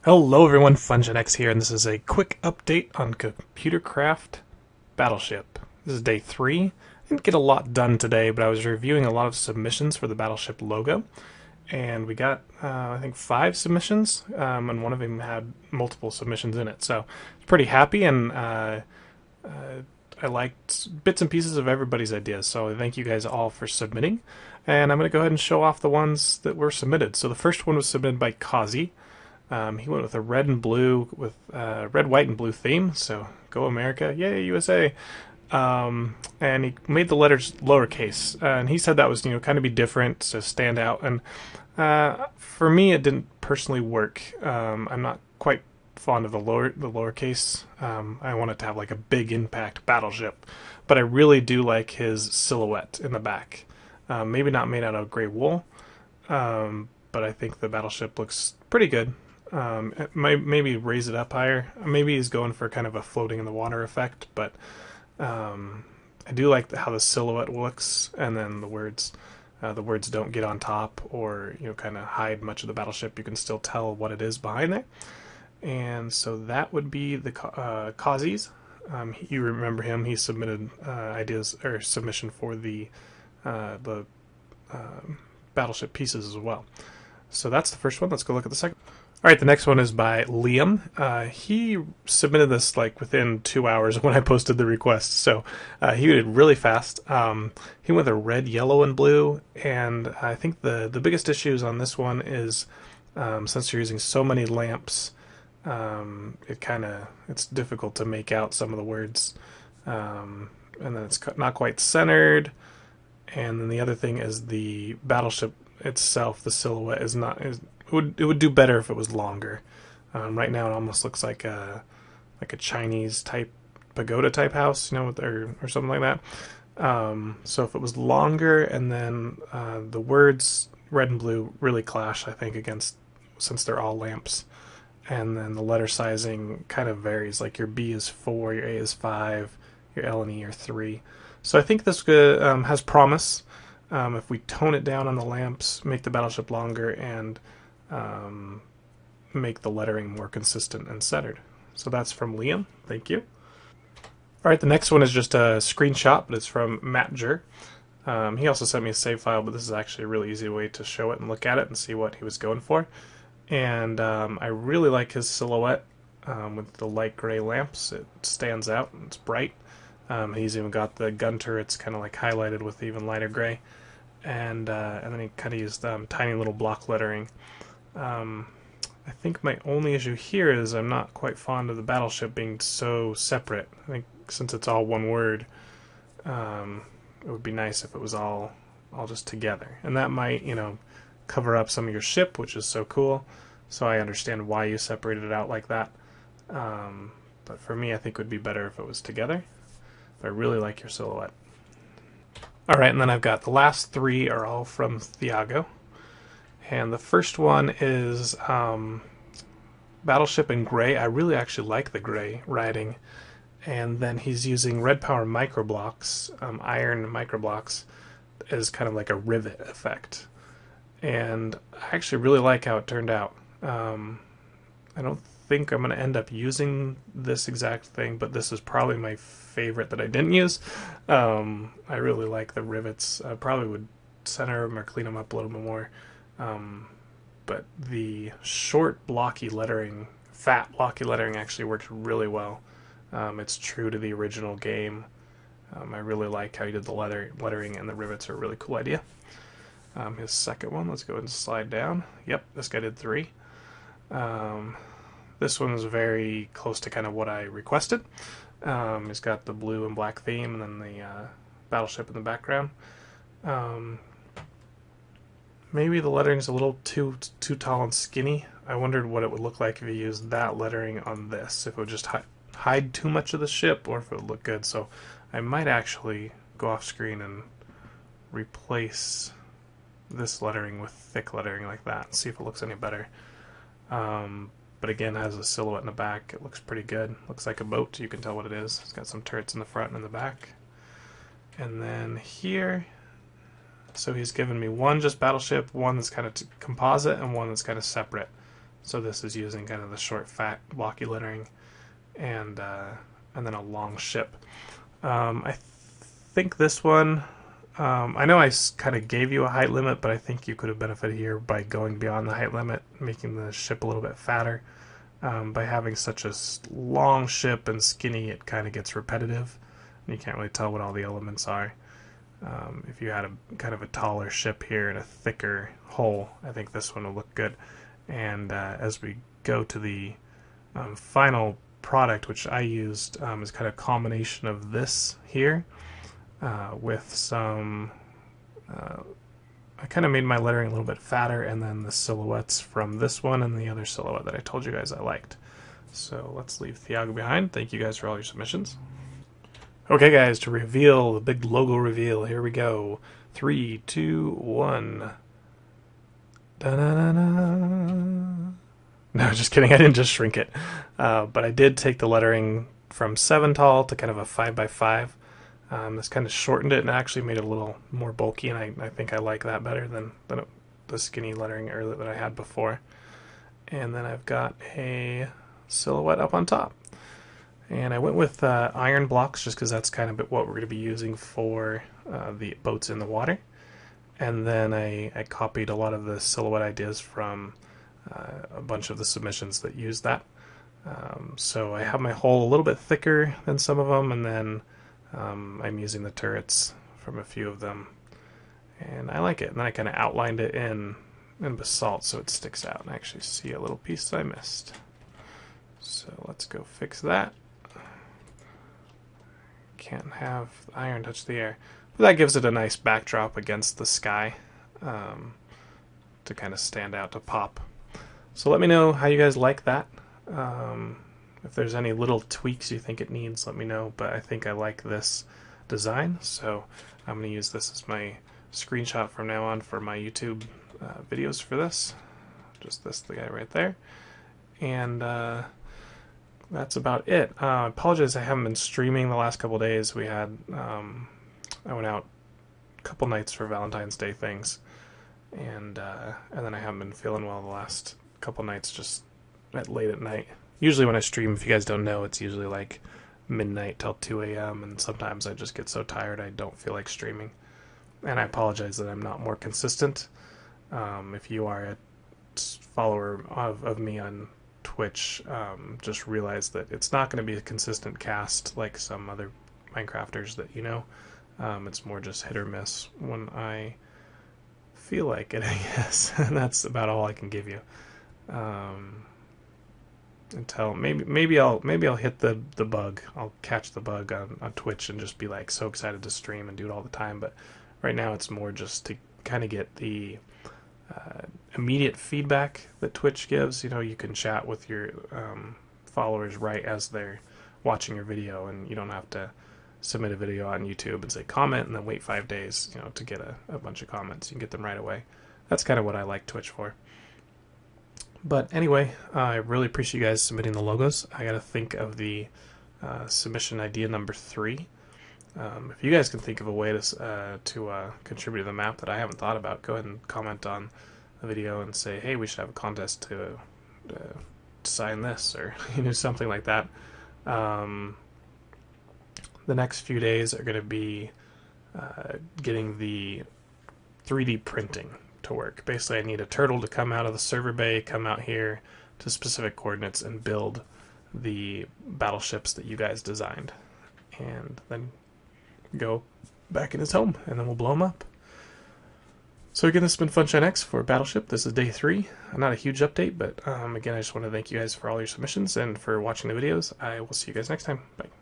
Hello everyone, FunshineX here, and this is a quick update on ComputerCraft Battleship. This is day 3. I didn't get a lot done today, but I was reviewing a lot of submissions for the Battleship logo, and we got, I think, 5 submissions, and one of them had multiple submissions in it, so I was pretty happy, and I liked bits and pieces of everybody's ideas, so thank you guys all for submitting, and I'm going to go ahead and show off the ones that were submitted. So the first one was submitted by Kazi. He went with a red and blue with red, white, and blue theme. So go America, yay USA! And he made the letters lowercase, and he said that was kind of be different to stand out. And for me, it didn't personally work. I'm not quite fond of the lowercase. I want it to have like a big impact battleship, but I really do like his silhouette in the back. Maybe not made out of gray wool, but I think the battleship looks pretty good. Maybe raise it up higher. Maybe he's going for kind of a floating in the water effect, but I do like how the silhouette looks, and then the words don't get on top or kind of hide much of the battleship. You can still tell what it is behind there, and so that would be the Kazi's. You remember him? He submitted ideas or submission for the battleship pieces as well. So that's the first one. Let's go look at the second. All right, the next one is by Liam. He submitted this like within 2 hours when I posted the request, so he did really fast. He went with a red, yellow, and blue, and I think the biggest issues on this one is since you're using so many lamps, it's difficult to make out some of the words, and then it's not quite centered. And then the other thing is the battleship itself, the silhouette is not it would do better if it was longer. Right now, it almost looks like a Chinese type pagoda type house, or something like that. So if it was longer, and then the words red and blue really clash, I think, against since they're all lamps, and then the letter sizing kind of varies. Like your B is 4, your A is 5, your L and E are 3. So I think this has promise. If we tone it down on the lamps, make the battleship longer, and make the lettering more consistent and centered. So that's from Liam. Thank you. All right, the next one is just a screenshot, but it's from Matt Jer. He also sent me a save file, but this is actually a really easy way to show it and look at it and see what he was going for. And I really like his silhouette with the light gray lamps. It stands out and it's bright. He's even got the gun turrets kind of like highlighted with even lighter gray. And then he kind of used tiny little block lettering. I think my only issue here is I'm not quite fond of the battleship being so separate. I think since it's all one word, it would be nice if it was all just together. And that might, cover up some of your ship, which is so cool. So I understand why you separated it out like that. But for me, I think it would be better if it was together. But I really like your silhouette. Alright, and then I've got the last 3 are all from Theago. And the first one is Battleship in gray. I really actually like the gray writing. And then he's using red power microblocks, iron microblocks, as kind of like a rivet effect. And I actually really like how it turned out. I don't think I'm going to end up using this exact thing, but this is probably my favorite that I didn't use. I really like the rivets. I probably would center them or clean them up a little bit more. But the short blocky lettering, fat blocky lettering actually works really well. It's true to the original game. I really like how you did the lettering, and the rivets are a really cool idea. His second one, let's go ahead and slide down. Yep, this guy did 3. This one is very close to kind of what I requested. He's got the blue and black theme, and then the battleship in the background. Maybe the lettering's a little too tall and skinny. I wondered what it would look like if you used that lettering on this. If it would just hide too much of the ship, or if it would look good. So I might actually go off screen and replace this lettering with thick lettering like that and see if it looks any better. But again, it has a silhouette in the back. It looks pretty good. Looks like a boat. You can tell what it is. It's got some turrets in the front and in the back. And then here, so he's given me one just battleship, one that's kind of composite, and one that's kind of separate. So this is using kind of the short, fat, blocky lettering, and then a long ship. I think this one, I know I kind of gave you a height limit, but I think you could have benefited here by going beyond the height limit, making the ship a little bit fatter. By having such a long ship and skinny, it kind of gets repetitive. You can't really tell what all the elements are. If you had a kind of a taller ship here and a thicker hull, I think this one will look good. And as we go to the final product, which I used, is kind of a combination of this here with some... I kind of made my lettering a little bit fatter, and then the silhouettes from this one and the other silhouette that I told you guys I liked. So let's leave Theago behind. Thank you guys for all your submissions. Okay guys, to reveal the big logo reveal, here we go. 3, 2, 1. Da-da-da-da. No, just kidding, I didn't just shrink it. But I did take the lettering from 7 tall to kind of a 5 by 5. This kind of shortened it and actually made it a little more bulky, and I think I like that better than the skinny lettering that I had before. And then I've got a silhouette up on top. And I went with iron blocks just because that's kind of what we're going to be using for the boats in the water. And then I copied a lot of the silhouette ideas from a bunch of the submissions that use that. So I have my hull a little bit thicker than some of them, and then I'm using the turrets from a few of them, and I like it. And then I kind of outlined it in basalt so it sticks out, and I actually see a little piece that I missed. So let's go fix that. Can't have the iron touch the air, but that gives it a nice backdrop against the sky to kind of stand out, to pop. So let me know how you guys like that. If there's any little tweaks you think it needs, let me know, but I think I like this design, so I'm going to use this as my screenshot from now on for my YouTube videos for this. Just the guy right there. And that's about it. I apologize I haven't been streaming the last couple days. We had, I went out a couple nights for Valentine's Day things, and then I haven't been feeling well the last couple nights, just late at night. Usually when I stream, if you guys don't know, it's usually like midnight till 2 a.m. and sometimes I just get so tired I don't feel like streaming. And I apologize that I'm not more consistent. If you are a follower of me on Twitch, just realize that it's not going to be a consistent cast like some other Minecrafters that you know. It's more just hit or miss when I feel like it, I guess. And that's about all I can give you. Until maybe I'll hit the bug. I'll catch the bug on Twitch and just be like so excited to stream and do it all the time. But right now it's more just to kind of get the immediate feedback that Twitch gives. You know, you can chat with your followers right as they're watching your video, and you don't have to submit a video on YouTube and say comment and then wait 5 days, you know, to get a bunch of comments. You can get them right away. That's kind of what I like Twitch for. But anyway, I really appreciate you guys submitting the logos. I got to think of the submission idea number 3. If you guys can think of a way to contribute to the map that I haven't thought about, go ahead and comment on the video and say, hey, we should have a contest to sign this, or you know, something like that. The next few days are going to be getting the 3D printing to work. Basically, I need a turtle to come out of the server bay, come out here to specific coordinates, and build the battleships that you guys designed, and then go back in his home, and then we'll blow him up. So again, this has been FunshineX for Battleship. This is day 3. Not a huge update, but again, I just want to thank you guys for all your submissions and for watching the videos. I will see you guys next time. Bye.